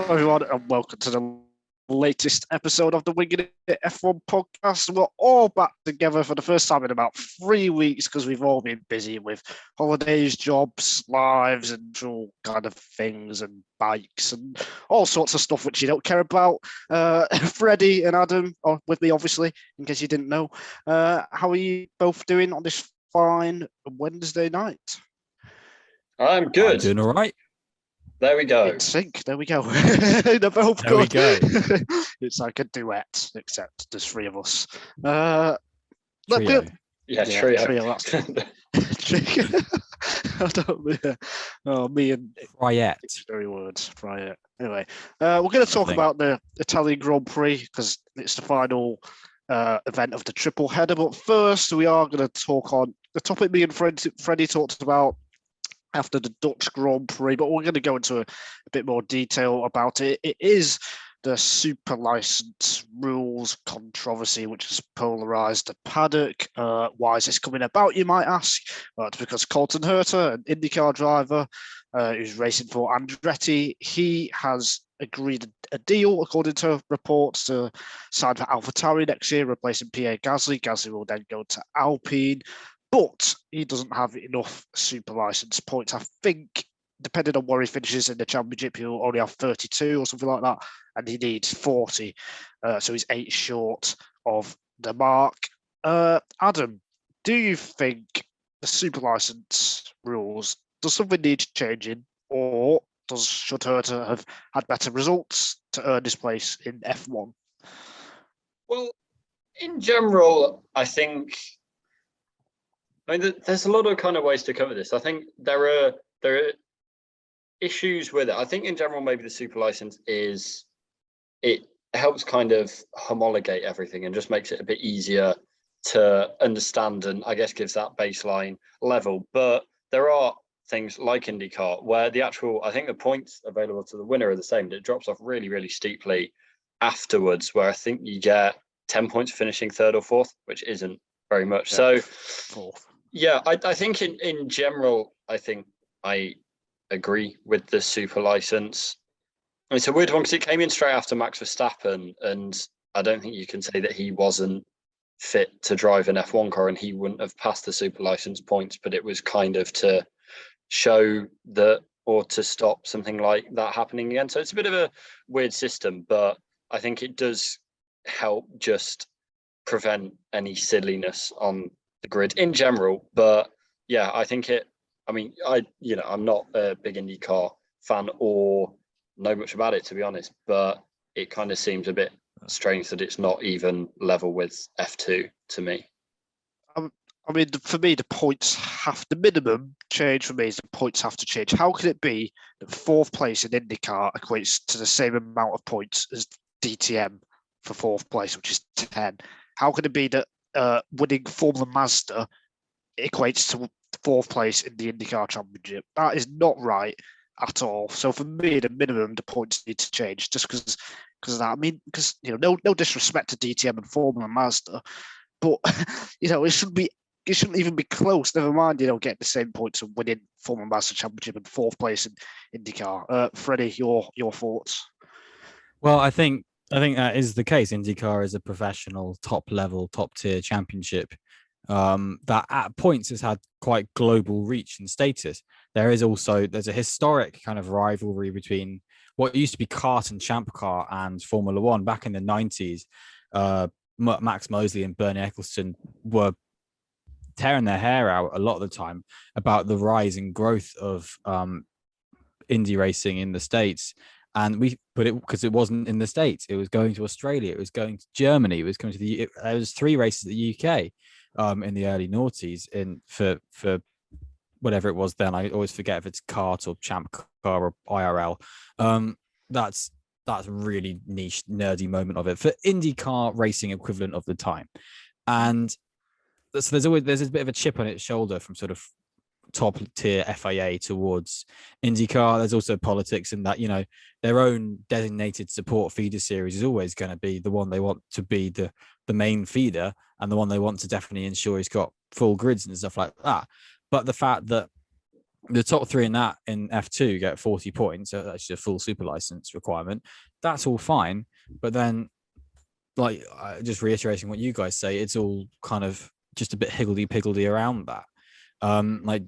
everyone, and welcome to the latest episode of the Winging It F1 podcast. We're all back together for the first time in about 3 weeks because we've all been busy with holidays, jobs, lives, and all kind of things, and bikes, and all sorts of stuff which you don't care about. Freddie and Adam are with me, obviously, in case you didn't know. How are you both doing on this fine Wednesday night? I'm good. I'm doing all right. There we go. In sync. There we go. They're both There we good. go. It's like a duet, except there's three of us. Trio. Yeah, Trio. trio. That's I don't. Oh, me and Riot. dictionary words. Right. Anyway, we're going to talk about the Italian Grand Prix because it's the final event of the triple header. But first, we are going to talk on the topic me and Freddie talked about after the Dutch Grand Prix, but we're going to go into a bit more detail about it. It is the super license rules controversy, which has polarized the paddock. Why is this coming about, you might ask? Well, it's because COLT-IN HERTA, an IndyCar driver who's racing for Andretti, he has agreed a deal, according to reports, to sign for AlphaTauri next year, replacing Pierre Gasly. Gasly will then go to Alpine. But he doesn't have enough super license points. I think, depending on where he finishes in the championship, he'll only have 32 or something like that, and he needs 40. So he's 8 short of the mark. Adam, do you think the super license rules, does something need changing, or should HERTA have had better results to earn his place in F1? Well, in general, I mean, there's a lot of kind of ways to cover this. I think there are issues with it. I think in general, maybe the super license it helps kind of homologate everything and just makes it a bit easier to understand, and I guess gives that baseline level. But there are things like IndyCar where I think the points available to the winner are the same. It drops off really, really steeply afterwards, where I think you get 10 points finishing third or fourth, which isn't very much. Yeah, so fourth. Yeah, I think in general, I think I agree with the super license. It's a weird one because it came in straight after Max Verstappen, and I don't think you can say that he wasn't fit to drive an F1 car and he wouldn't have passed the super license points, but it was kind of to show that, or to stop something like that happening again. So it's a bit of a weird system, but I think it does help just prevent any silliness on the grid in general. But yeah, I think I'm not a big IndyCar fan or know much about it, to be honest, but it kind of seems a bit strange that it's not even level with F2 to me. I mean, for me, the minimum change for me is the points have to change. How can it be that fourth place in IndyCar equates to the same amount of points as DTM for fourth place, which is 10? How can it be that winning Formula Mazda equates to fourth place in the IndyCar Championship? That is not right at all. So for me, the minimum, the points need to change just because of that. I mean, because no disrespect to DTM and Formula Mazda, but it shouldn't even be close. Never mind, getting the same points of winning Formula Mazda Championship and fourth place in IndyCar. Freddie, your thoughts? Well, I think that is the case. IndyCar is a professional, top tier championship that at points has had quite global reach and status. There's a historic kind of rivalry between what used to be kart and champ car and Formula One back in the 90s. Max Mosley and Bernie Ecclestone were tearing their hair out a lot of the time about the rise and growth of Indy racing in the States. And because it wasn't in the States, it was going to Australia, it was going to Germany, it was going to there was 3 races at the UK in the early noughties for whatever it was then. I always forget if it's kart or champ car or IRL. That's a really niche, nerdy moment of it for IndyCar racing equivalent of the time. And so there's a bit of a chip on its shoulder from sort of top tier FIA towards IndyCar. There's also politics in that, their own designated support feeder series is always going to be the one they want to be the main feeder, and the one they want to definitely ensure he's got full grids and stuff like that. But the fact that the top three in F2 get 40 points. So that's a full super license requirement. That's all fine. But then, like, just reiterating what you guys say, it's all kind of just a bit higgledy-piggledy around that. Like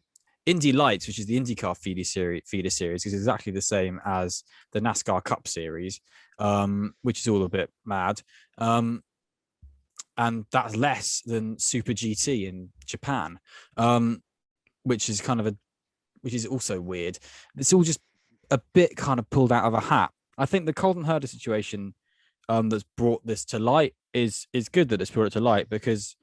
Indy Lights, which is the IndyCar feeder series, is exactly the same as the NASCAR Cup Series, which is all a bit mad. And that's less than Super GT in Japan, which is also weird. It's all just a bit kind of pulled out of a hat. I think the Colton Herta situation that's brought this to light is good that it's brought it to light, because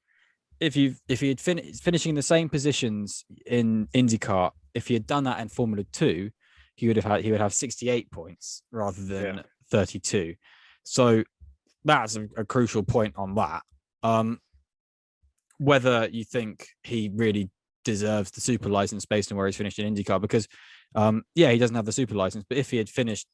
if he had finishing the same positions in IndyCar, if he had done that in Formula 2, he would have 68 points rather than 32. So that's a crucial point on that. Whether you think he really deserves the super license based on where he's finished in IndyCar, because he doesn't have the super license, but if he had finished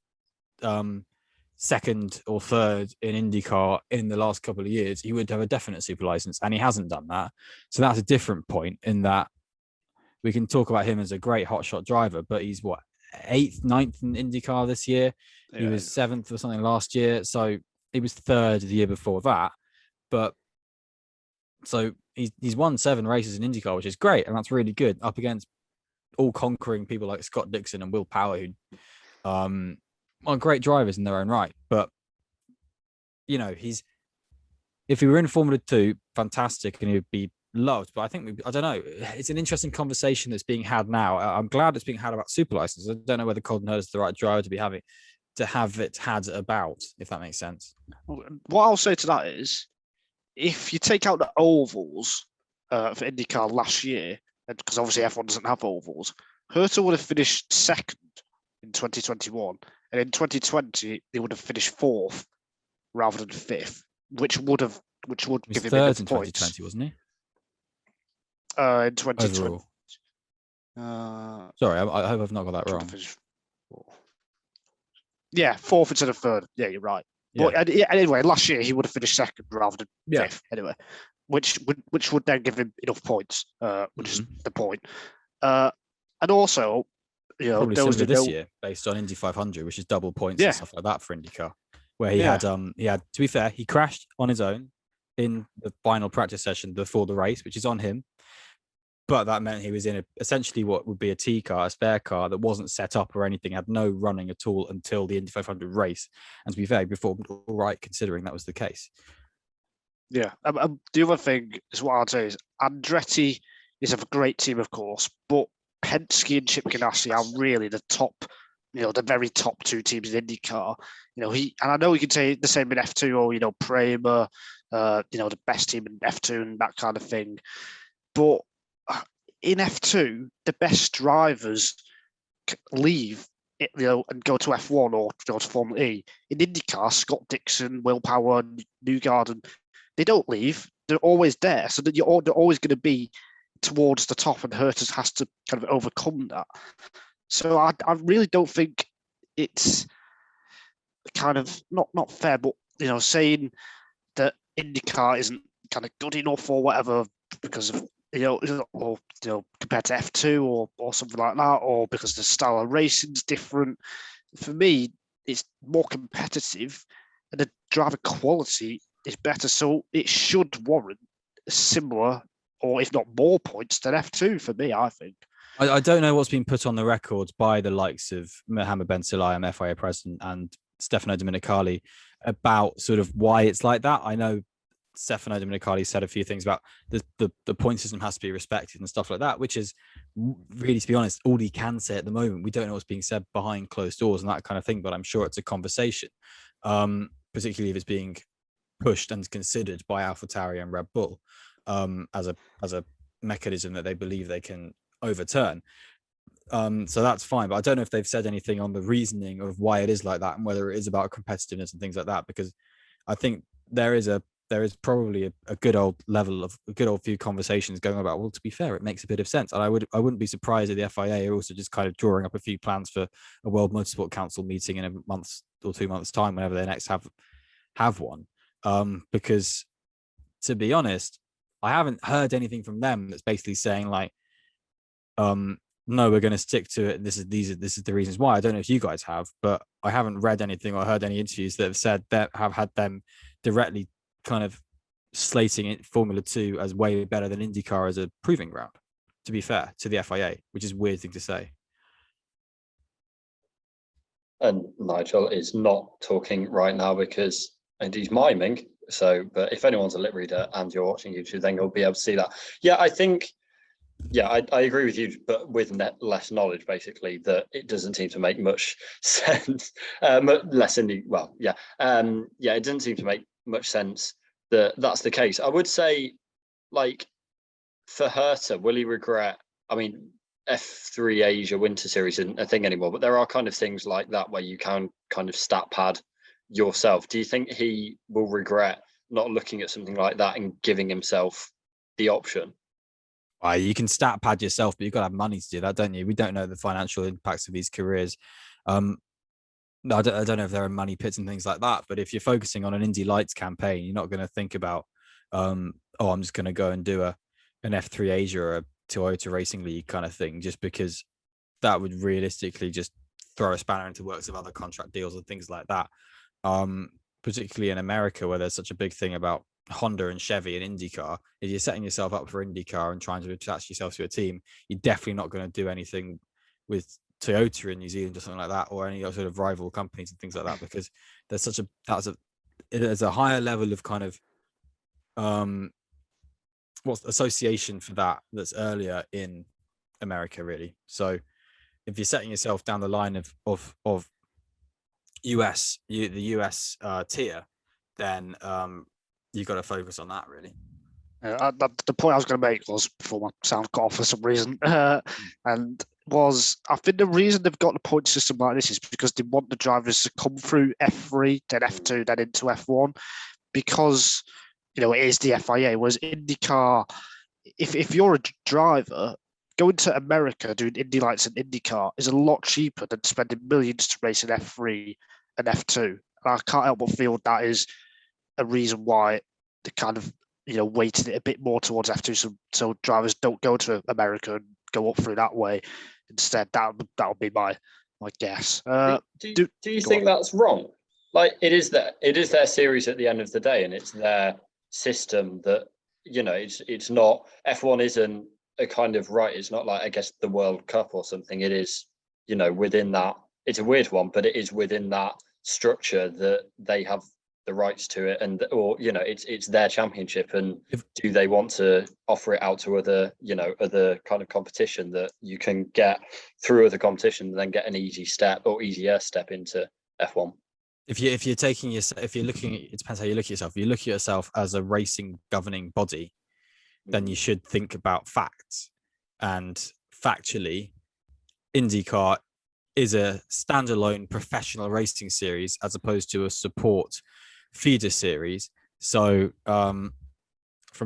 second or third in IndyCar in the last couple of years, he would have a definite super license, and he hasn't done that. So that's a different point, in that we can talk about him as a great hotshot driver, but he's what, 8th, 9th in IndyCar this year. He was 7th or something last year, so he was 3rd the year before that. But so he's won 7 races in IndyCar, which is great, and that's really good, up against all conquering people like Scott Dixon and Will Power, who are great drivers in their own right. But if he were in Formula 2, fantastic, and he would be loved. But I don't know. It's an interesting conversation that's being had now. I'm glad it's being had about super licenses. I don't know whether Colton Herta is the right driver to have it had about, if that makes sense. What I'll say to that is, if you take out the ovals for IndyCar last year, because obviously F1 doesn't have ovals, Herta would have finished 2nd in 2021, and in 2020 they would have finished 4th rather than 5th, which would give him 3rd in points. 2020, wasn't he? In 2020. Overall. Sorry, I hope I've not got that wrong. Yeah, 4th instead of 3rd. Yeah, you're right. Yeah. But anyway, last year he would have finished 2nd rather than 5th. Anyway, which would then give him enough points, which is the point. And also, probably similar this year based on Indy 500, which is double points and stuff like that for IndyCar, where he had to be fair, he crashed on his own in the final practice session before the race, which is on him. But that meant he was in essentially what would be a T car, a spare car that wasn't set up or anything, had no running at all until the Indy 500 race. And to be fair, he performed all right considering that was the case. Yeah. The other thing is, what I'd say is, Andretti is a great team, of course, but Penske and Chip Ganassi are really the top, the very top 2 teams in IndyCar. And I know we can say the same in F2, or Prema, the best team in F2 and that kind of thing. But in F2, the best drivers leave, and go to F1 or go to Formula E. In IndyCar, Scott Dixon, Will Power, Newgarden, they don't leave. They're always there. So that they're always going to be towards the top, and Herta has to kind of overcome that. So I really don't think it's kind of not fair, but saying that IndyCar isn't kind of good enough or whatever because of or compared to F2 or something like that, or because the style of racing's different. For me, it's more competitive, and the driver quality is better, so it should warrant similar, or if not more, points than F2 for me, I think. I don't know what's been put on the records by the likes of Mohammed Ben Sulayem, FIA president, and Stefano Domenicali about sort of why it's like that. I know Stefano Domenicali said a few things about the point system has to be respected and stuff like that, which is really, to be honest, all he can say at the moment. We don't know what's being said behind closed doors and that kind of thing, but I'm sure it's a conversation, particularly if it's being pushed and considered by AlphaTauri and Red Bull as a mechanism that they believe they can overturn. So that's fine, but I don't know if they've said anything on the reasoning of why it is like that and whether it is about competitiveness and things like that, because I think there is probably a good old few conversations going about, well, to be fair, it makes a bit of sense. And I wouldn't be surprised if the FIA are also just kind of drawing up a few plans for a World Motorsport Council meeting in a month or 2 months' time, whenever they next have one. Because to be honest, I haven't heard anything from them that's basically saying like, no, we're going to stick to it. This is the reasons why. I don't know if you guys have, but I haven't read anything or heard any interviews that have said that have had them directly kind of slating it Formula 2 as way better than IndyCar as a proving ground, to be fair to the FIA, which is a weird thing to say. And Nigel is not talking right now because, and he's miming. So, but if anyone's a lip reader and you're watching YouTube, then you'll be able to see that. Yeah, I think, I agree with you, but with less knowledge, basically, that it doesn't seem to make much sense. Less in the, well, yeah. It doesn't seem to make much sense that that's the case. I would say, like, for HERTA, will he regret, I mean, F3 Asia Winter Series isn't a thing anymore, but there are kind of things like that where you can kind of stat pad yourself. Do you think he will regret not looking at something like that and giving himself the option? You can stat pad yourself, but you've got to have money to do that, don't you? We don't know the financial impacts of these careers. No, I don't know if there are money pits and things like that, but if you're focusing on an Indy Lights campaign, you're not going to think about, I'm just going to go and do an F3 Asia or a Toyota Racing League kind of thing, just because that would realistically just throw a spanner into works of other contract deals and things like that. Particularly in America, where there's such a big thing about Honda and Chevy and IndyCar. If you're setting yourself up for IndyCar and trying to attach yourself to a team, you're definitely not going to do anything with Toyota in New Zealand or something like that, or any sort of rival companies and things like that, because there's a higher level of kind of what's association for that's earlier in America, really. So if you're setting yourself down the line of the US tier, then you've got to focus on that, really. The point I was going to make was, before my sound got off for some reason, and was, I think the reason they've got the point system like this is because they want the drivers to come through F3, then F2, then into F1, because, it is the FIA. Whereas IndyCar, if you're a driver, going to America doing Indy Lights and IndyCar is a lot cheaper than spending millions to race in F3 and F2. And I can't help but feel that is a reason why they kind of, weighted it a bit more towards F2, so drivers don't go to America and go up through that way. Instead, that would be my guess. Do you think that's wrong? Like, it is their series at the end of the day, and it's their system that, it's not, F1 isn't a kind of right. It's not like, I guess, the World Cup or something. It is, within that. It's a weird one, but it is within that structure that they have the rights to it, or it's their championship, and do they want to offer it out to other kind of competition that you can get through other competition and then get an easier step into F1? If you're taking if you're looking at, it depends how you look at yourself. If you look at yourself as a racing governing body, then you should think about facts, and factually, IndyCar is a standalone professional racing series as opposed to a support feeder series. So from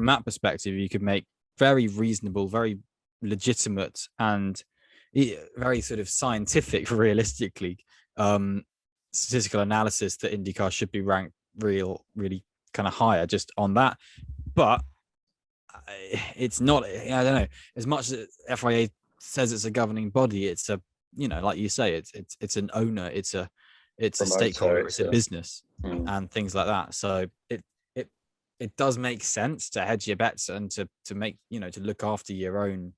that perspective, you could make very reasonable, very legitimate, and very sort of scientific, realistically, statistical analysis that IndyCar should be ranked really kind of higher just on that. But it's not, I don't know, as much as FIA says it's a governing body, it's a, like you say, it's an owner, it's a stakeholder, it's a business, and things like that. So it does make sense to hedge your bets and to make, to look after your own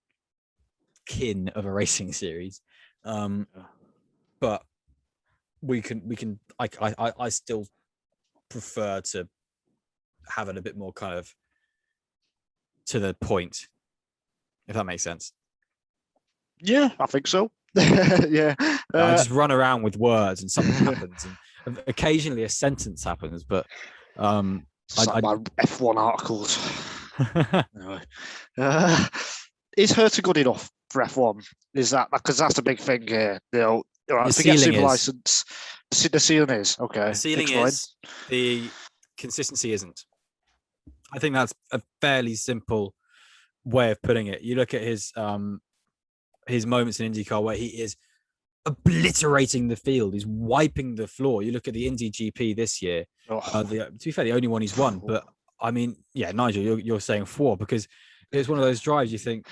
kin of a racing series. But I still prefer to have it a bit more kind of to the point, if that makes sense. Yeah, I think so. Yeah. I just run around with words and something happens, and occasionally a sentence happens, but my F1 articles. Anyway, is HERTA good enough for F1? Is that, because that's the big thing here? The ceiling is. License. The ceiling is okay. The ceiling is. The consistency isn't. I think that's a fairly simple way of putting it. You look at his moments in IndyCar where he is obliterating the field. He's wiping the floor. You look at the Indy GP this year. To be fair, the only one he's won. But I mean, yeah, Nigel, you're saying 4 because it's one of those drives you think,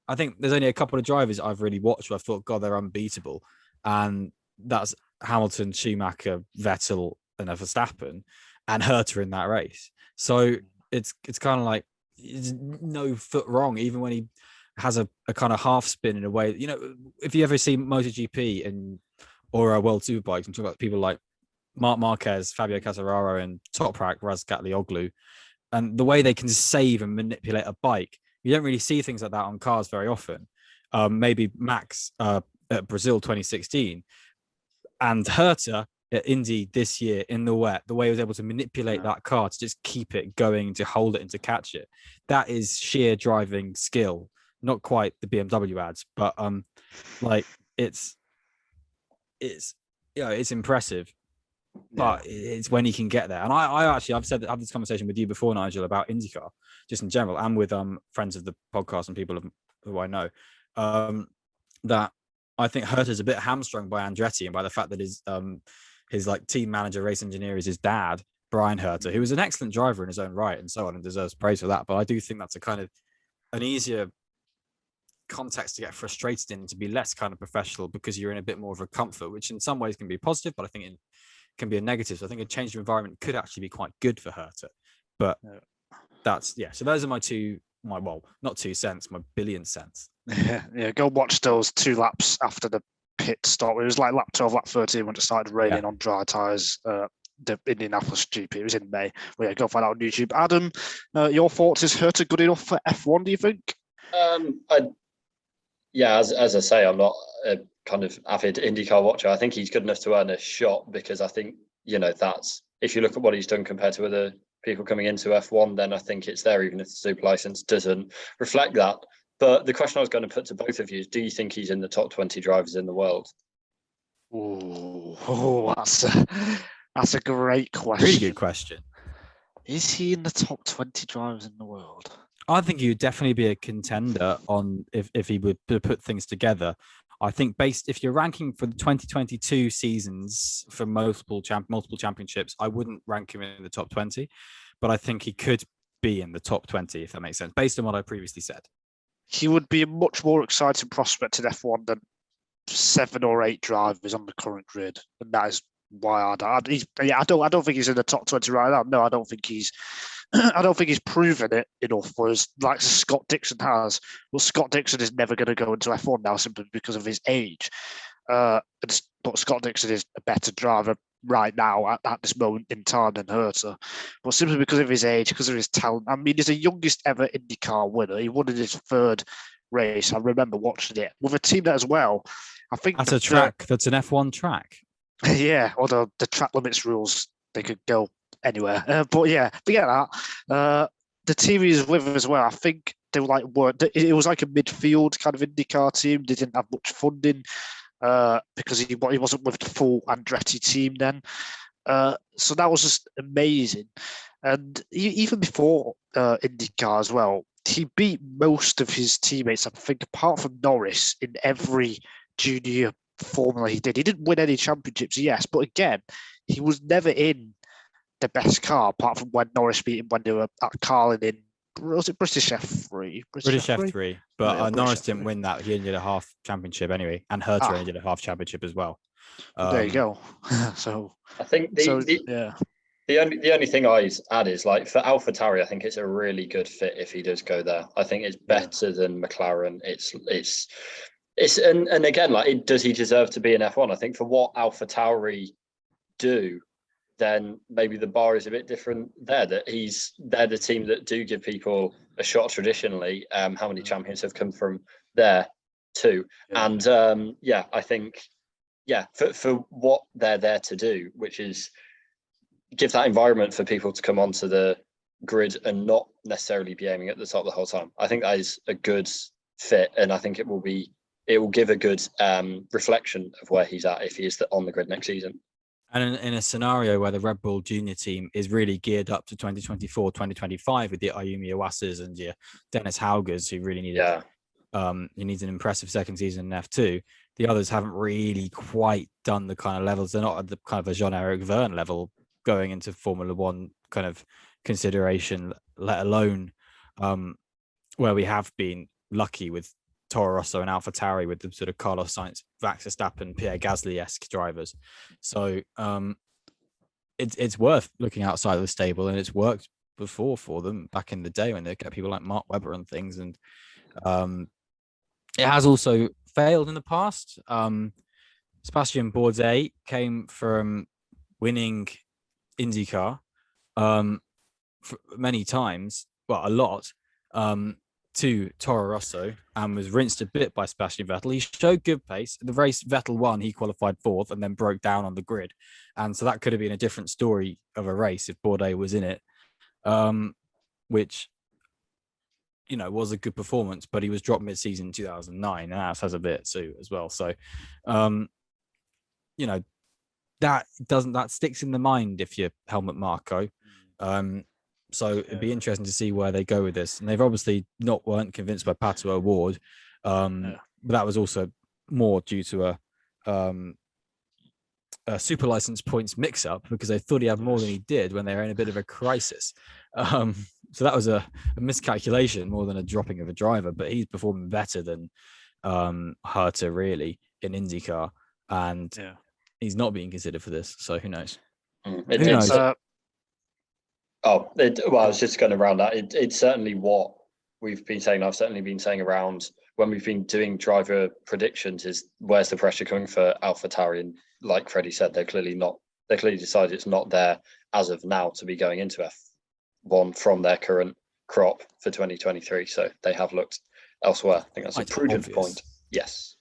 I think there's only a couple of drivers I've really watched where I've thought, God, they're unbeatable. And that's Hamilton, Schumacher, Vettel, and Verstappen, and Herta in that race. So it's kind of like it's no foot wrong, even when he has a kind of half spin in a way. You know, if you ever see MotoGP or a World Superbikes, and talk about people like Marc Marquez, Fabio Quartararo, and Toprak Razgatlioglu, and the way they can save and manipulate a bike, you don't really see things like that on cars very often. Maybe Max at Brazil 2016, and Herta at Indy this year in the wet, the way he was able to manipulate that car to just keep it going, to hold it and to catch it. That is sheer driving skill. Not quite the BMW ads, but like it's it's impressive. But it's when he can get there. And I've had this conversation with you before, Nigel, about IndyCar, just in general, and with friends of the podcast and people who I know, that I think Herta's a bit hamstrung by Andretti and by the fact that his like team manager, race engineer is his dad, Brian Herta, who was an excellent driver in his own right and so on, and deserves praise for that. But I do think that's a kind of an easier context to get frustrated in, to be less kind of professional, because you're in a bit more of a comfort, which in some ways can be positive, but I think it can be a negative. So I think a change of environment could actually be quite good for Herta. But that's so those are my not 2 cents, my billion cents. Yeah, go watch those 2 laps after the pit stop. It was like lap 12, lap 13 when it started raining on dry tyres. The Indianapolis GP. It was in May. Well, go find out on YouTube. Adam, your thoughts? Is Herta good enough for F1? Do you think? As I say, I'm not a kind of avid IndyCar watcher. I think he's good enough to earn a shot, because I think that's, if you look at what he's done compared to other people coming into F1, then I think it's there, even if the super license doesn't reflect that. But the question I was going to put to both of you is, do you think he's in the top 20 drivers in the world? That's a great question. Really good question. Is he in the top 20 drivers in the world? I think he would definitely be a contender on if he would put things together. I think if you're ranking for the 2022 seasons for multiple championships, I wouldn't rank him in the top 20, but I think he could be in the top 20, if that makes sense, based on what I previously said. He would be a much more exciting prospect in F1 than 7 or 8 drivers on the current grid, and that is why I don't think he's in the top 20 right now. No, I don't think he's proven it enough for us, like Scott Dixon has. Well, Scott Dixon is never going to go into F1 now simply because of his age. But Scott Dixon is a better driver right now at this moment in time than Herta. But simply because of his age, because of his talent. I mean, he's the youngest ever IndyCar winner. He won in his 3rd race. I remember watching it with a team that as well. I think that's a track. That's an F1 track. Yeah, although the track limits rules, they could go anywhere. But yeah, forget that. The team he's with as well, I think they were it was like a midfield kind of IndyCar team. They didn't have much funding because he wasn't with the full Andretti team then. So that was just amazing. And even before IndyCar as well, he beat most of his teammates, I think, apart from Norris, in every junior formula he did. He didn't win any championships, yes, but again, he was never in the best car, apart from when Norris beat him when they were at COLT-IN, was it British F3? British F3, but Norris didn't win that. He only did a half championship anyway, and Herta only did a half championship as well. There you go. So I think the only thing I add is, like, for AlphaTauri, I think it's a really good fit if he does go there. I think it's better than McLaren. And again, like, does he deserve to be in F1? I think for what AlphaTauri do, then maybe the bar is a bit different there. They're the team that do give people a shot traditionally. How many champions have come from there too? Yeah. And I think for what they're there to do, which is give that environment for people to come onto the grid and not necessarily be aiming at the top the whole time. I think that is a good fit, and I think it will give a good reflection of where he's at if he is on the grid next season. And in a scenario where the Red Bull Junior team is really geared up to 2024, 2025 with the Ayumi Iwasas and your Dennis Haugers, who really needed he needs an impressive second season in F2. The others haven't really quite done the kind of levels. They're not at the kind of a Jean-Eric Verne level going into Formula One kind of consideration, let alone where we have been lucky with Toro Rosso and AlphaTauri with the sort of Carlos Sainz, Max Verstappen, Pierre Gasly-esque drivers. So it's worth looking outside of the stable, and it's worked before for them back in the day when they get people like Mark Webber and things. And it has also failed in the past. Sebastian Bourdais came from winning IndyCar many times, well, a lot, to Toro Rosso, and was rinsed a bit by Sebastian Vettel. He showed good pace. The race Vettel won, he qualified fourth and then broke down on the grid. And so that could have been a different story of a race if Bourdais was in it, which, you know, was a good performance, but he was dropped mid-season in 2009, and that says a bit too as well. So, you know, that sticks in the mind if you're Helmut Marko. So it'd be interesting to see where they go with this. And they've obviously weren't convinced by Pato Award, but that was also more due to a super license points mix-up, because they thought he had more than he did when they were in a bit of a crisis. So that was a miscalculation more than a dropping of a driver. But he's performing better than HERTA really in IndyCar, and he's not being considered for this. So who knows? Who knows? Well, I was just going to round that. It's certainly what we've been saying. I've certainly been saying around when we've been doing driver predictions is where's the pressure coming for AlphaTauri? And like Freddie said, they're clearly decided it's not there as of now to be going into F1 from their current crop for 2023. So they have looked elsewhere. I think that's a prudent point. Yes.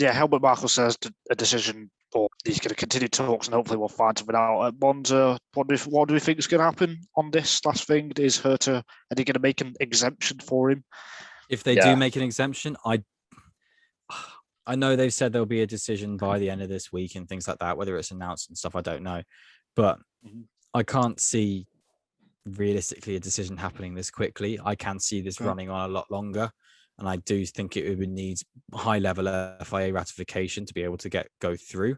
Helmut Marko says a decision, or he's going to continue talks, and hopefully we'll find something out at Monza. What do we think is going to happen on this last thing? Is HERTA, are they going to make an exemption for him? If they do make an exemption, I know they've said there'll be a decision by the end of this week and things like that. Whether it's announced and stuff, I don't know. But I can't see realistically a decision happening this quickly. I can see this running on a lot longer. And I do think it would need high-level FIA ratification to be able to go through.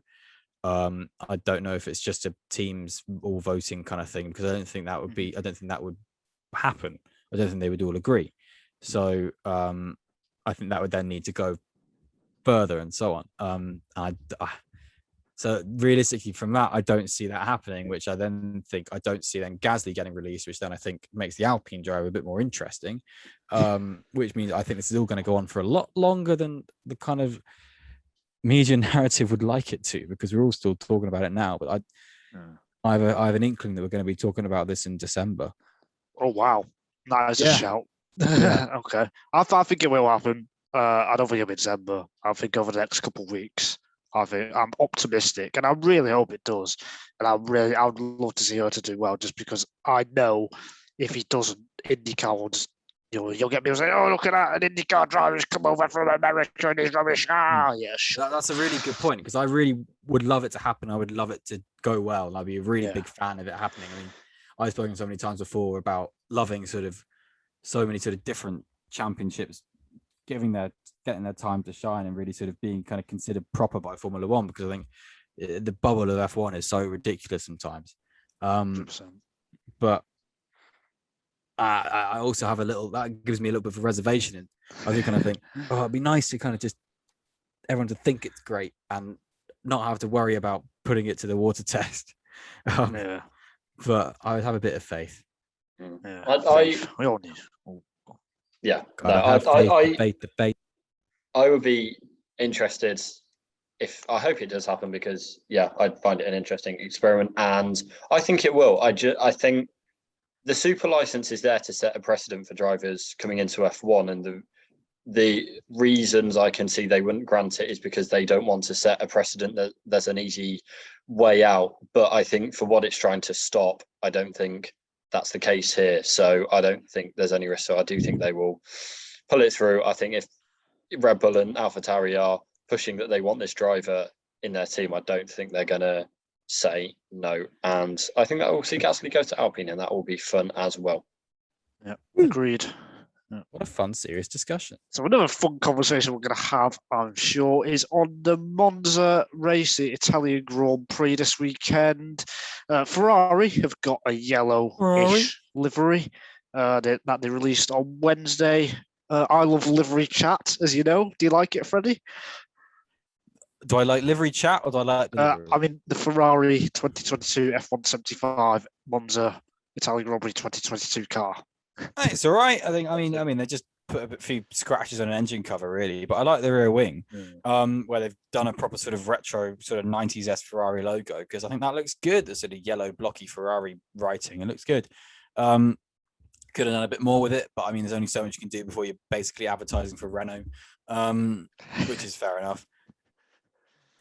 I don't know if it's just a teams all voting kind of thing, because I don't think that would happen. I don't think they would all agree. So I think that would then need to go further and so on. So realistically from that, I don't see that happening, which I then think I don't see then Gasly getting released, which then I think makes the Alpine driver a bit more interesting, which means I think this is all going to go on for a lot longer than the kind of media narrative would like it to, because we're all still talking about it now. But I have an inkling that we're going to be talking about this in December. Oh, wow. That is a shout. Okay. I think it will happen. I don't think it'll be December. I think over the next couple of weeks. I'm optimistic, and I really hope it does. And I would love to see her to do well, just because I know if he doesn't, IndyCar will just, you'll get people saying, "Oh, look at that, an IndyCar driver has come over from America and he's rubbish." That's a really good point, because I really would love it to happen. I would love it to go well, and I'd be a really big fan of it happening. I mean, I've spoken so many times before about loving so many different championships getting their time to shine and really sort of being kind of considered proper by Formula One, because I think the bubble of F1 is so ridiculous sometimes. But I also have that gives me a little bit of a reservation, and I do kind of think, it'd be nice to kind of just everyone to think it's great and not have to worry about putting it to the water test. But I would have a bit of faith. We all need. Faith. I would be interested I hope it does happen, because I'd find it an interesting experiment, and I think it will. I think the super license is there to set a precedent for drivers coming into F1, and the reasons I can see they wouldn't grant it is because they don't want to set a precedent that there's an easy way out. But I think for what it's trying to stop, I don't think that's the case here. So I don't think there's any risk. So I do think they will pull it through. I think if Red Bull and AlphaTauri are pushing that they want this driver in their team, I don't think they're going to say no. And I think that we'll see Gasly go to Alpine, and that will be fun as well. Yeah, agreed. What a fun, serious discussion. So another fun conversation we're going to have, I'm sure, is on the Monza race, the Italian Grand Prix this weekend. Ferrari have got a yellow-ish livery that they released on Wednesday. I love livery chat, as you know. Do you like it, Freddie? Do I like livery chat or do I like the livery? I mean, the Ferrari 2022 F175 Monza Italian Grand Prix 2022 car. It's all right. I mean, they just put a few scratches on an engine cover, really. But I like the rear wing, where they've done a proper sort of retro, sort of 90s Ferrari logo, because I think that looks good. The sort of yellow blocky Ferrari writing, it looks good. Could have done a bit more with it, but I mean, there's only so much you can do before you're basically advertising for Renault, which is fair enough.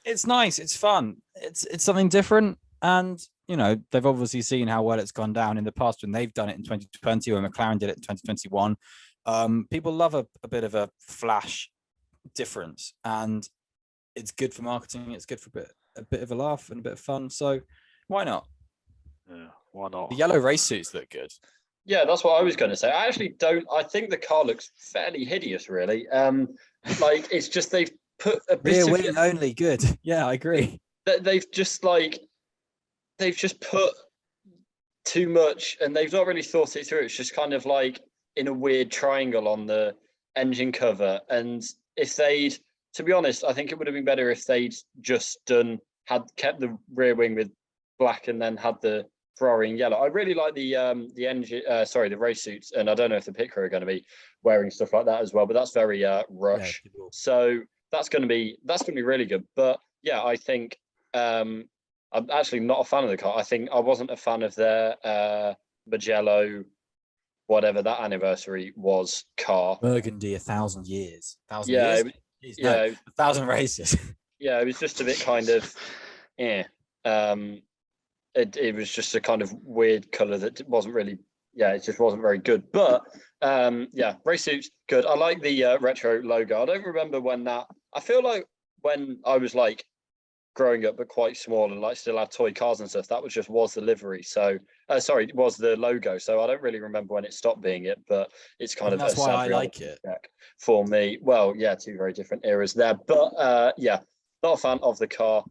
It's nice. It's fun. It's something different, and you know, they've obviously seen how well it's gone down in the past when they've done it in 2020 when McLaren did it in 2021. People love a bit of a flash difference, and it's good for marketing. It's good for a bit of a laugh and a bit of fun. So why not? Yeah, why not? The yellow race suits look good. Yeah, that's what I was going to say. I actually don't. I think the car looks fairly hideous, really. Like it's just they've put a bit Rear of wing only. Good. Yeah, I agree. They've just put too much, and they've not really thought it through. It's just kind of like in a weird triangle on the engine cover. And if they'd, to be honest, I think it would have been better if they'd just kept the rear wing with black and then had the Ferrari in yellow. I really like the engine, the race suits, and I don't know if the pit crew are going to be wearing stuff like that as well. But that's very Rush, so that's going to be really good. But yeah, I think I'm actually not a fan of the car. I think I wasn't a fan of their Mugello, whatever that anniversary was, car. Burgundy, 1,000 years. 1,000 Yeah, years? No, 1,000 races. Yeah, it was just a bit kind of, yeah. It was just a kind of weird colour that wasn't really, it just wasn't very good. But race suits, good. I like the retro logo. I don't remember when I feel like when I was like growing up but quite small and like still had toy cars and stuff, that was the livery. So it was the logo. So I don't really remember when it stopped being it, but it's kind of that's why I like it for me. Well, yeah, two very different eras there. But not a fan of the car.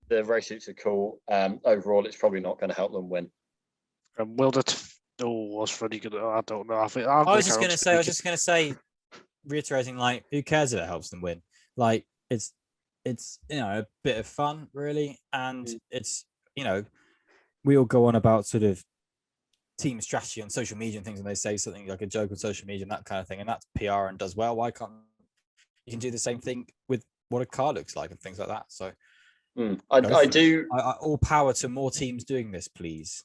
The race suits are cool. Overall, it's probably not going to help them win. Was Freddie good? I don't know. I was just going to say, reiterating, like, who cares if it helps them win? Like, it's a bit of fun, really, and it's we all go on about sort of team strategy on social media and things, and they say something like a joke on social media and that kind of thing, and that's PR and does well. Why can't you can do the same thing with what a car looks like and things like that? So. I do. All power to more teams doing this, please.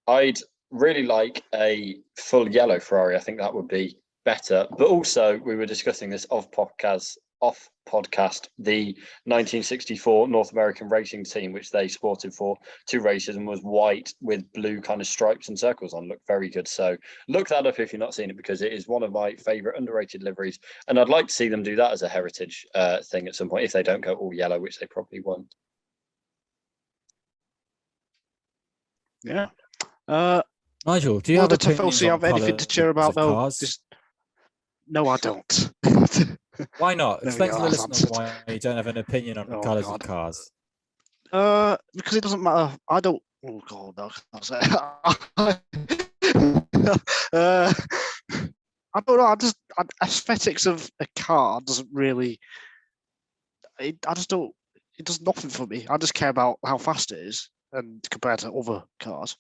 I'd really like a full yellow Ferrari. I think that would be better. But also, we were discussing this off podcast, the 1964 North American racing team, which they sported for 2 races and was white with blue kind of stripes and circles on. Looked very good. So look that up if you're not seen it, because it is one of my favorite underrated liveries. And I'd like to see them do that as a heritage thing at some point if they don't go all yellow, which they probably won't. Yeah. Nigel, do you have anything to cheer about though? No, I don't. Why not? Explain to the listeners why you don't have an opinion on colours of cars. Because it doesn't matter. I don't. Oh God, no. I don't know. Aesthetics of a car doesn't really. I just don't. It does nothing for me. I just care about how fast it is, and compared to other cars.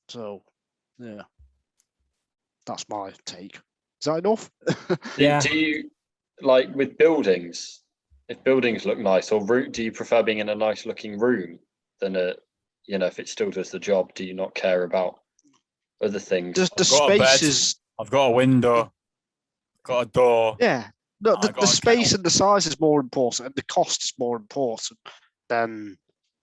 So, yeah, that's my take. Is that enough? Yeah. Do you like with buildings? If buildings look nice, or do you prefer being in a nice looking room than if it still does the job? Do you not care about other things? The space is. I've got a window. Got a door. Yeah. No, the space and the size is more important, and the cost is more important than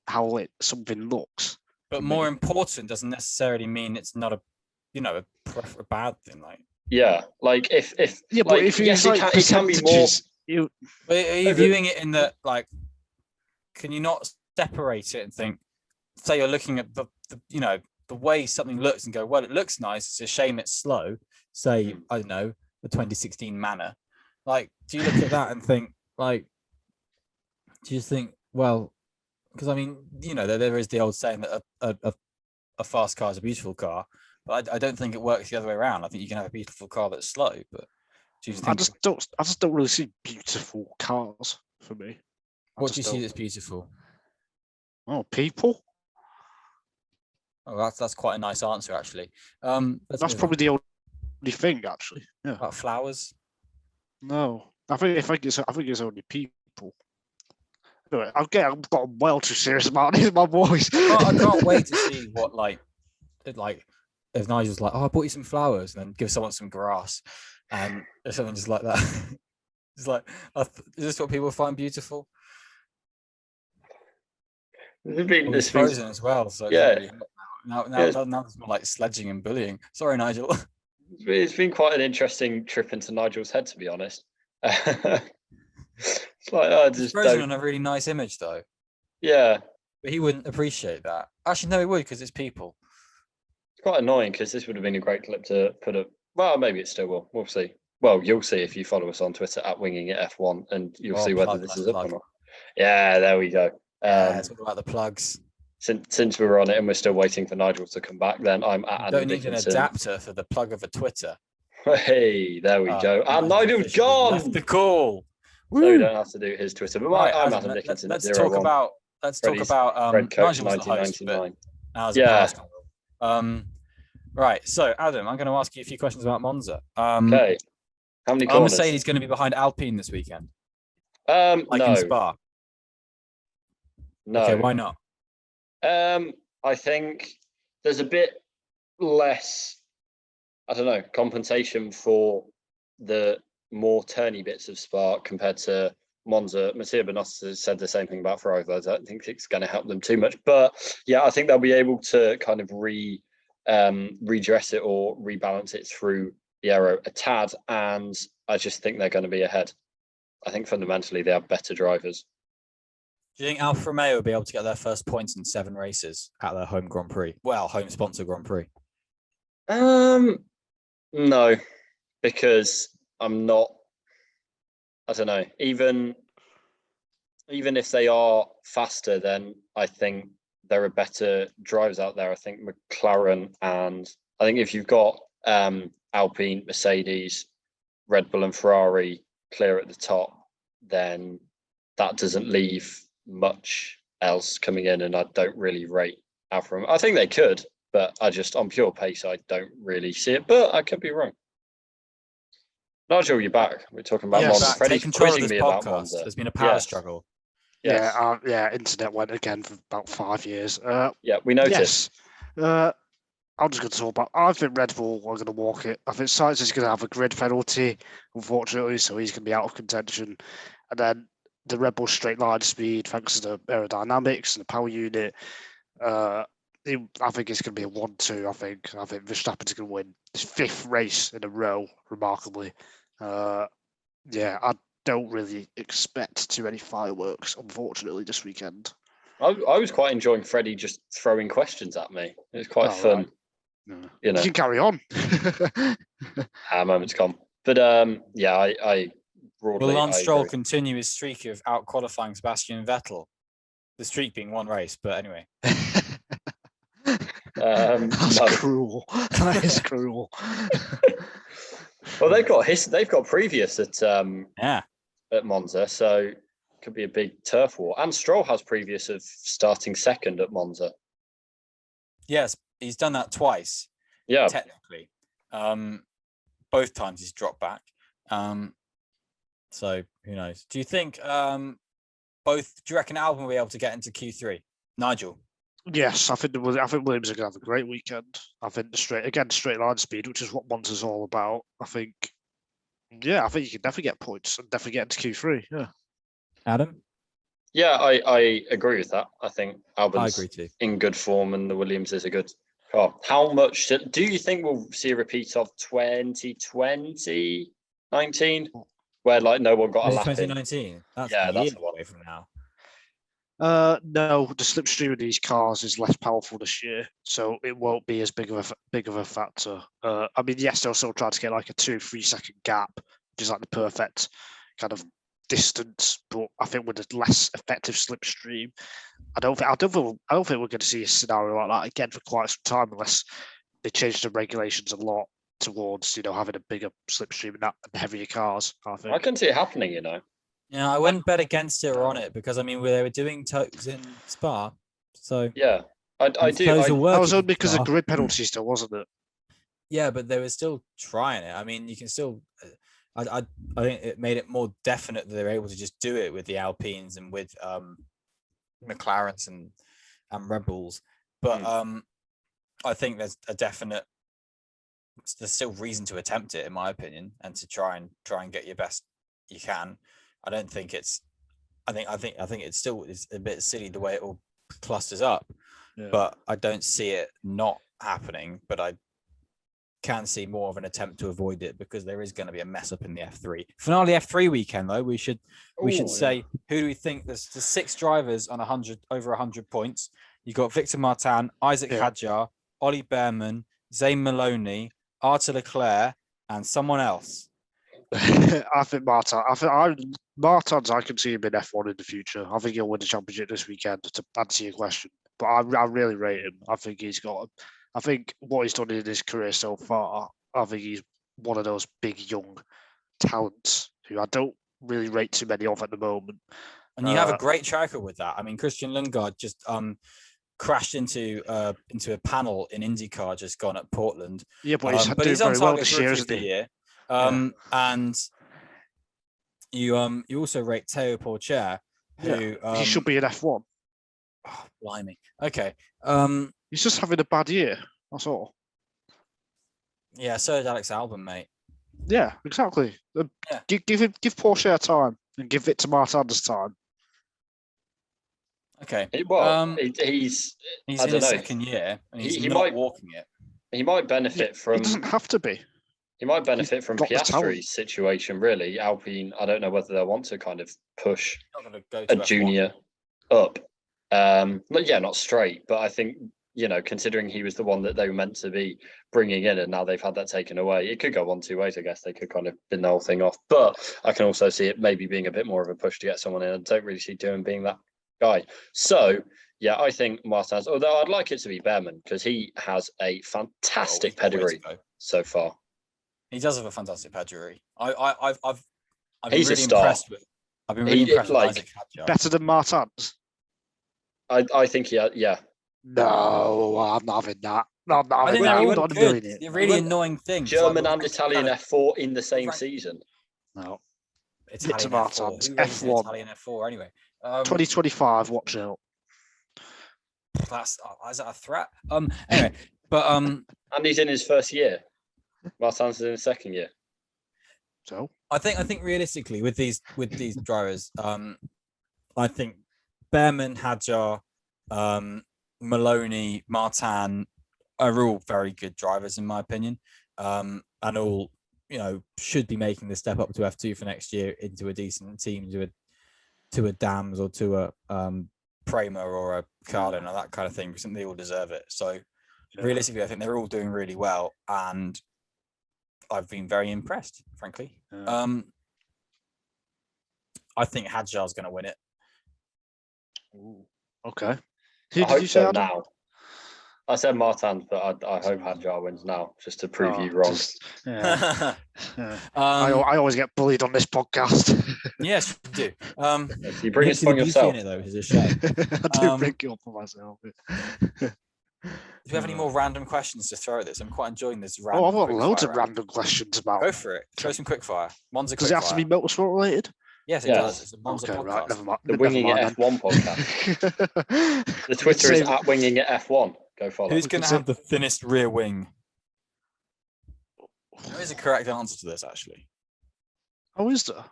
how something looks. But more important doesn't necessarily mean it's not a bad thing. Like. Yeah, like if but if it can be more. But are you viewing it in that, like, can you not separate it and think, say you're looking at the way something looks and go, well, it looks nice. It's a shame it's slow. Say, I don't know, the 2016 Manor. Like, do you look at that and think, like, do you think, well, because I mean, there is the old saying that a fast car is a beautiful car. But I don't think it works the other way around. I think you can have a beautiful car that's slow, but do you think? I just don't really see beautiful cars for me. What do you see that's beautiful? Oh, people. Oh, that's quite a nice answer, actually. That's probably the only thing, actually. Yeah. About flowers. No, I think it's only people. Anyway, I've got well too serious about this, my boys. I can't wait to see what like if Nigel's like, oh, I bought you some flowers, and then give someone some grass, and or something just like that. It's like, is this what people find beautiful? It's frozen as well, so it's yeah. really hot now it's more like sledging and bullying. Sorry, Nigel. It's been quite an interesting trip into Nigel's head, to be honest. It's like, It's frozen on a really nice image, though. Yeah. But he wouldn't appreciate that. Actually, no, he would, because it's people. It's quite annoying because this would have been a great clip to put up. Well, maybe it still will. We'll see. Well, you'll see if you follow us on Twitter at Winging It F1, and you'll see whether this is up or not. Yeah, there we go. It's all about the plugs. Since we were on it and we're still waiting for Nigel to come back, then I'm at Don't need an adapter for the plug of a Twitter. Hey, there we go. And Nigel's gone. Left the call. So we don't have to do his Twitter. But I'm Adam Dickinson. Let's talk about Nigel was the host, but now as a yeah. Right. So Adam, I'm going to ask you a few questions about Monza. Okay. How many corners? Are Mercedes going to be behind Alpine this weekend? No. In Spa. No. Okay. Why not? I think there's a bit less, I don't know, compensation for the more turny bits of Spa compared to Monza. Mattia Binotto said the same thing about Ferrari. I don't think it's going to help them too much. But yeah, I think they'll be able to kind of redress it or rebalance it through the aero a tad. And I just think they're going to be ahead. I think fundamentally they are better drivers. Do you think Alfa Romeo will be able to get their first points in 7 races at their home Grand Prix? Well, home sponsor Grand Prix. No, because I'm not. I don't know. Even if they are faster, then I think there are better drivers out there. I think McLaren, and I think if you've got Alpine, Mercedes, Red Bull, and Ferrari clear at the top, then that doesn't leave much else coming in, and I don't really rate Alfa Romeo. I think they could, but on pure pace, I don't really see it. But I could be wrong. Nigel, you're back. We're talking about Monza. Freddie's quizzing me about Monza. There's been a power struggle. Yes. Yeah. Internet went again for about 5 years. Yeah, we noticed. Yes. I'm just going to talk about. I think Red Bull are going to walk it. I think Sainz is going to have a grid penalty, unfortunately, so he's going to be out of contention. And then the Red Bull straight line speed, thanks to the aerodynamics and the power unit, I think it's going to be a 1-2. I think Verstappen's going to win his 5th race in a row, remarkably. I don't really expect too many fireworks, unfortunately, this weekend. I was quite enjoying Freddie just throwing questions at me. It was quite fun. Right. You can carry on. Moments come. But I broadly. Will Lance Stroll continue his streak of out qualifying Sebastian Vettel? The streak being 1 race, but anyway. That's cruel. That is cruel. Well, they've got previous at Monza, so it could be a big turf war. And Stroll has previous of starting 2nd at Monza. Yes, he's done that twice. Yeah, technically, both times he's dropped back. So who knows? Do you think Do you reckon Albon will be able to get into Q3? Nigel? Yes, I think Williams are going to have a great weekend. I think straight line speed, which is what Monza's all about. I think you can definitely get points and definitely get into Q3. Yeah. Adam? Yeah, I agree with that. I think Albon's I agree too. In good form, and the Williams is a good car. How much do you think we'll see a repeat of 2020, 19, where no one got a lap in? 2019. That's a year lot away from now. No, the slipstream of these cars is less powerful this year, so it won't be as big of a factor. I mean, yes, they'll still try to get like a 2-3 second gap, which is like the perfect kind of distance. But I think with a less effective slipstream, I don't think we're going to see a scenario like that again for quite some time, unless they changed the regulations a lot towards having a bigger slipstream and heavier cars. I think I can see it happening. Yeah, I wouldn't bet against it or on it because I mean they were doing toes in Spa, so Yeah, I do. toes are that was working only because Spa. of grid penalties, though, wasn't it? Yeah, but they were still trying it. I mean, you can still. I think it made it more definite that they were able to just do it with the Alpines and with McLarens and Red Bulls. But I think there's still reason to attempt it, in my opinion, and to try and get your best you can. I don't think it's. I think it's still is a bit silly the way it all clusters up, but I don't see it not happening. But I can see more of an attempt to avoid it because there is going to be a mess up in the F3 finale. F3 weekend though, we should say who do we think? There's 6 drivers on over 100 points. You got Victor Martin, Isaac Hadjar, Ollie Behrman, Zane Maloney, Arthur Leclerc, and someone else. I think Martin. Martin's. I can see him in F1 in the future. I think he'll win the championship this weekend. To answer your question, but I really rate him. I think he's got. I think what he's done in his career so far. I think he's one of those big young talents who I don't really rate too many of at the moment. And you have a great tracker with that. I mean, Christian Lundgaard just crashed into a panel in IndyCar just gone at Portland. Yeah, but he's doing he's on very well target this for year, a isn't he? year. And you also rate Teo Porcher, who he should be in F1. Oh, blimey. Okay. He's just having a bad year. That's all. Yeah, so is Alex Albon, mate. Yeah, exactly. Give Porcher time and give Victor Martin's time. Okay. He's in I don't his know. second year, and he's He not might walking it. He might benefit from. He doesn't have to be. He might benefit from got the talent. Piastri's situation, really. Alpine, I don't know whether they'll want to kind of push Not going to go to a F1. junior up. Not straight, but I think, considering he was the one that they were meant to be bringing in and now they've had that taken away, it could go one, two ways, I guess. They could kind of bin the whole thing off. But I can also see it maybe being a bit more of a push to get someone in. I don't really see Dylan being that guy. So, yeah, I think Martin's, although I'd like it to be Behrman because he has a fantastic pedigree so far. He does have a fantastic pedigree. I've been He's really a star. impressed with. I've been really impressed with Isaac Hadjar. Better than Martin's. I think yeah. No, I'm not having that. I think they're all good. The really annoying thing. German and Italian F4 in the same season. No. Italian Martin's F4. F1. Italian F4 anyway. 2025. Watch out. Is that a threat? Anyway, but and he's in his first year. Martin's in his second year. So I think realistically with these drivers, I think Behrman, Hadjar, Maloney, Martin are all very good drivers in my opinion, and all should be making the step up to F2 for next year into a decent team, to a Dams or to a Prema or a Carlin or that kind of thing. I think they all deserve it. So realistically, I think they're all doing really well, and I've been very impressed, frankly. I think Hadjar's going to win it. Ooh, okay. I hope so now. I said Martin, but I hope Hadjar wins now, just to prove you wrong. I always get bullied on this podcast. Yes, you do. You bring it on yourself. In it, though, is a shame. I do bring it up for myself. Do we have any more random questions to throw at this? I'm quite enjoying this. I've got loads of random questions about. Go for it. Throw some quickfire. Does it have to be motorsport related? Yes, it does. It's a Monza podcast. Right, never mind. The Winging It F1 podcast. The Twitter is at Winging It F1. Go follow. Who's going to have the thinnest rear wing? There is a correct answer to this, actually. Oh, is there?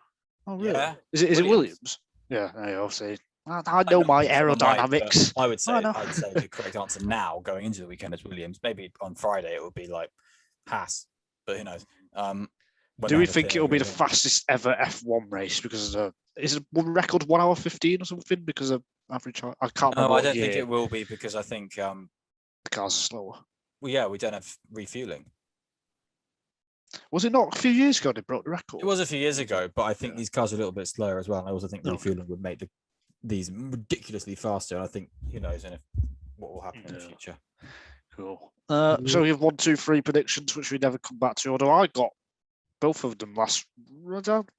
Oh, really? Yeah. Is it Williams? Yeah, I'll say. I know my aerodynamics. I would say the correct answer now, going into the weekend, is Williams. Maybe on Friday it will be like Haas, but who knows? Do we think it will be the fastest ever F1 race because of is it one record 1 hour 15 or something because of average? I can't remember. No, I don't think it will be because I think the cars are slower. Well, yeah, we don't have refueling. Was it not a few years ago they broke the record? It was a few years ago, but I think these cars are a little bit slower as well. And I also think refueling would make these ridiculously faster. And I think who knows what will happen in the future. Cool. So we have 1, 2, 3 predictions, which we never come back to. Although I got both of them last.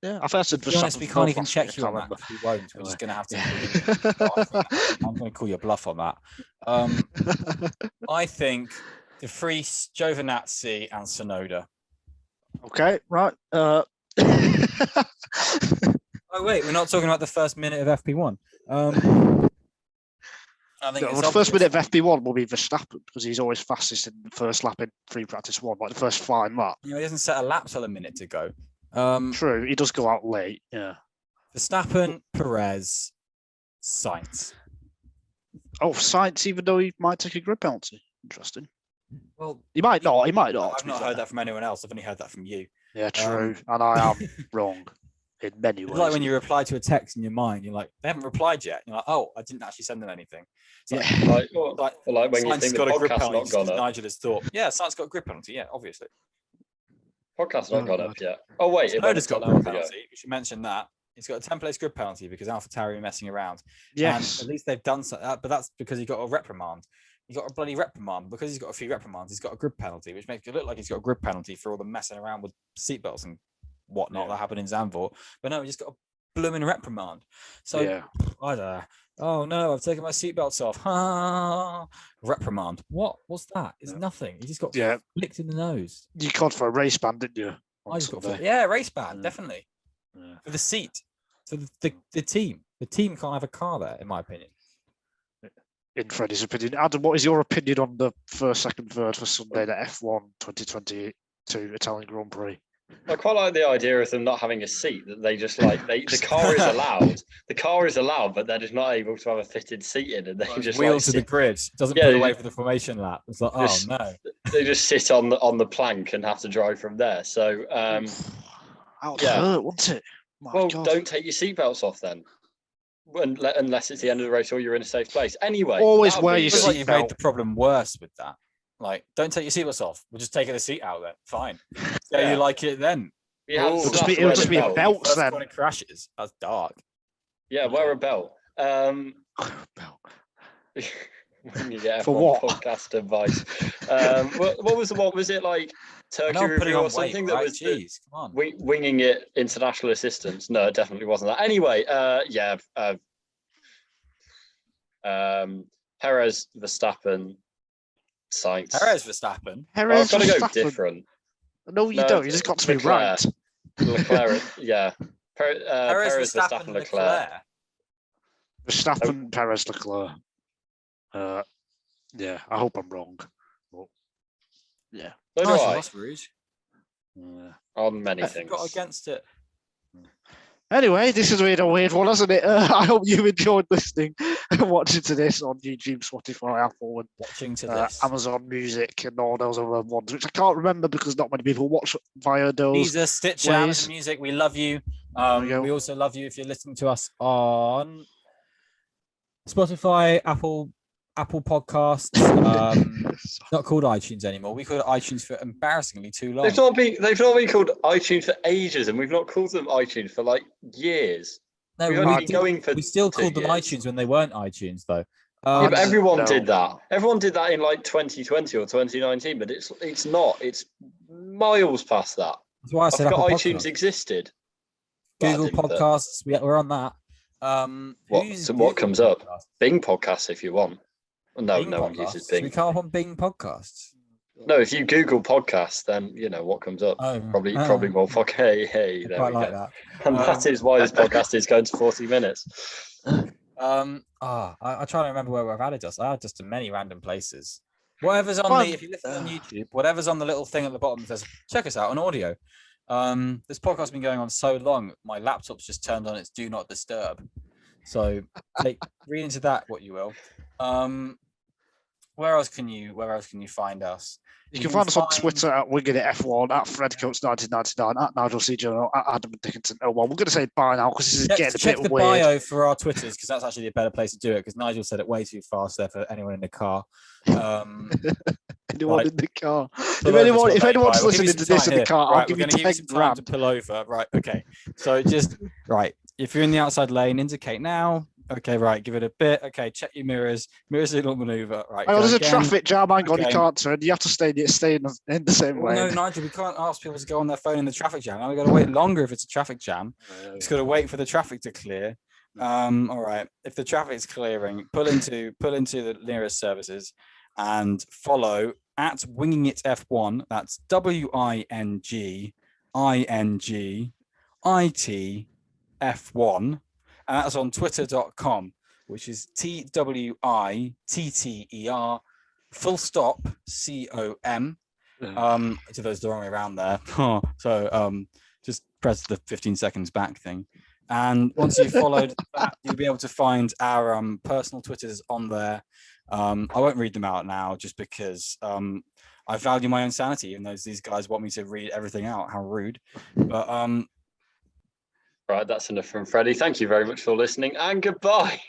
Yeah, I think I said To be honest, we can't even check you on remember. that. We won't. We're just going to have to. Yeah. I'm going to call you a bluff on that. I think De Vries, Giovinazzi, and Sonoda. Okay, right. Oh wait, we're not talking about the first minute of FP1. I think the first minute of FP1 will be Verstappen because he's always fastest in the first lap in free practice 1, like the first 5 lap. He doesn't set a lap till a minute to go. True, he does go out late. Yeah. Verstappen, Perez, Sainz. Oh, Sainz, even though he might take a grid penalty. Interesting. Well, he might not. He might not. I've not heard that from anyone else. I've only heard that from you. Yeah, true. And I am wrong in many ways. It's like when you reply to a text in your mind, you're like, they haven't replied yet. You're like, oh, I didn't actually send them anything. It's like when you think the podcast's not gone up. Nigel has thought, yeah, Sainz got a grid penalty. Yeah, obviously. Podcast's not gone up yet. Oh, wait. Sonoda's got a grid penalty. We should mention that. He's got a 10-place grid penalty because AlphaTauri are messing around. Yes. And at least they've done so, but that's because he got a reprimand. He got a bloody reprimand. Because he's got a few reprimands, he's got a grid penalty, which makes it look like he's got a grid penalty for all the messing around with seatbelts and whatnot that happened in Zandvoort. But no, he just got a blooming reprimand. So I don't know. Oh no, I've taken my seatbelts off. Reprimand. What's that? It's nothing. He just got flicked in the nose. You called for a race ban, didn't you? I just got race ban, definitely. Yeah. For the seat. So the team. The team can't have a car there, in my opinion. In Freddie's opinion. Adam, what is your opinion on the first, second, third for Sunday, the F1 2022 Italian Grand Prix? I quite like the idea of them not having a seat, that they just the car is allowed. The car is allowed, but they're just not able to have a fitted seat in, and they just wheel to the grid. Doesn't put away for the formation lap. It's like, oh no. They just sit on the plank and have to drive from there. So that would hurt, wouldn't it? My God. Don't take your seatbelts off then. Unless it's the end of the race or you're in a safe place. Anyway, always wear your seatbelt. Like you've made the problem worse with that. Like, don't take your seatbelts off. We'll just take the seat out then. Fine. You like it then. It'll just be a belt then. When it crashes, that's dark. Yeah, wear a belt. Belt. When you get For what? Podcast advice. What was the one? Was it like Turkey review or something? That was Jeez, come on. Winging it international assistance. No, it definitely wasn't that. Anyway, Perez, Verstappen, Sainz. Perez, Verstappen. I've got to go different. No, you don't. You just got to be right. Leclerc, yeah. Perez, Verstappen, Leclerc. Verstappen, Perez, Leclerc. I hope I'm wrong. But, yeah. So do I. That's rude. On many things. Got against it. Anyway, this has been a weird one, hasn't it? I hope you enjoyed listening and watching to this on YouTube, Spotify, Apple, and watching to this. Amazon Music and all those other ones, which I can't remember because not many people watch via those. These are Stitcher, Amazon Music. We love you. We also love you if you're listening to us on Spotify, Apple Podcasts. Not called iTunes anymore. We call it iTunes for embarrassingly too long. They've not been called iTunes for ages, and we've not called them iTunes for like years. No, we still called them iTunes when they weren't iTunes though. But everyone did that. Everyone did that in like 2020 or 2019, but it's not. It's miles past that. That's why I said Apple iTunes existed. Google Podcasts. We're on that. What comes up? Bing Podcasts if you want. No one uses Bing. We can't on Bing Podcasts. No, if you Google podcasts, then you know what comes up. Probably more. Hey, there we go. That. And that is why this podcast is going to 40 minutes. I try to remember where I've added us. I added us to many random places. Whatever's on if you listen on YouTube, whatever's on the little thing at the bottom says check us out on audio. This podcast has been going on so long, my laptop's just turned on its do not disturb. So read into that what you will. Where else can you find us? You can find us on Twitter at WingingItF1, at FredCoach1999, at Nigel C. Journal, at Adam Dickinson. Oh, well, we're going to say bye now because this is getting a bit weird. Check the bio for our Twitters because that's actually a better place to do it because Nigel said it way too fast there for anyone in the car. Anyone in the car. If anyone's listening to this in the car, I'll give you 10 grand to pull over. Right, okay. So just, if you're in the outside lane, indicate now. Okay, right. Give it a bit. Okay, check your mirrors. Mirror signal maneuver. Right. Oh, go there's a again. traffic jam. Hang on, you Okay. can't turn. You have to stay in the same Well, no, lane. Nigel, we can't ask people to go on their phone in the traffic jam. Now we've got to wait longer if it's a traffic jam. It's got to wait for the traffic to clear. All right. If the traffic's clearing, pull into the nearest services and follow at Winging It F1. That's WINGINGIT F1. And that's on twitter.com, which is TWITTER full stop COM. So there's the wrong way around there. So just press the 15 seconds back thing. And once you've followed that, you'll be able to find our personal Twitters on there. I won't read them out now just because I value my own sanity, even though these guys want me to read everything out. How rude. But right, that's enough from Freddie. Thank you very much for listening, and goodbye.